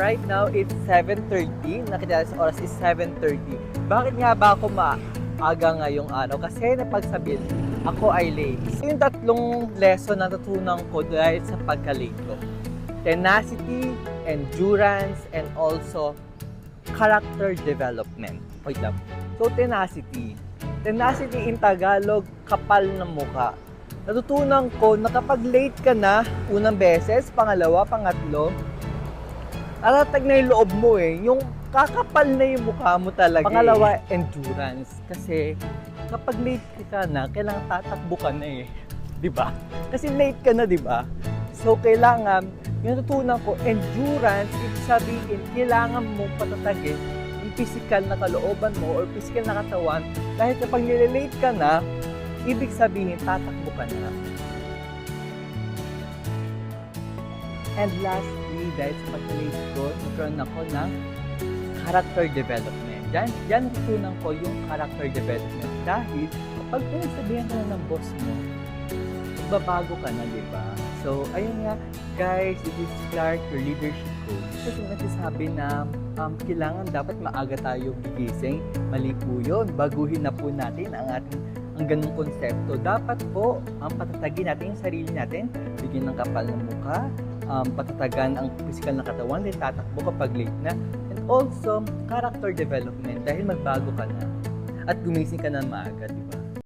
Right now, it's 7:30. Nakita sa oras is 7:30. Bakit nga ba ako maaga ngayong araw? Kasi napagsabihin, ako ay late. Yung tatlong lesson na natutunan ko dahil sa pagka-late ko. Tenacity, endurance, and also character development. Wait lang. So, tenacity. Tenacity in Tagalog, kapal ng muka. Natutunan ko na kapag late ka na, unang beses, pangalawa, pangatlo, alatag na yung loob mo yung kakapal na yung mukha mo talaga. Pangalawa, endurance. Kasi kapag late ka na, kailangan tatakbo ka na Diba? Kasi late ka na, diba? So, kailangan, yung natutunan ko, endurance, ibig sabihin, kailangan mong patatagin yung physical na kalooban mo or physical na katawan. Dahil kapag nililate ka na, ibig sabihin, tatakbo ka na. And lastly, dahil sa pagka-late ko, nagkaroon ako ng character development. Diyan natutunan ko yung character development. Dahil kapag pinagsabihan ka na ng boss mo, magbabago ka na, di ba? So, ayun nga, guys, this is Clark, your leadership coach. Kasi nagsasabi na kailangan dapat maaga tayo gigising. Mali po yun. Baguhin na po natin ang ganung konsepto. Dapat po, patatagin natin yung sarili natin, bigyan ng kapal ng mukha, patatagan ang physical na katawan, din tatakbo kapag late na. And also, character development, dahil magbago ka na at gumising ka na maaga, di ba?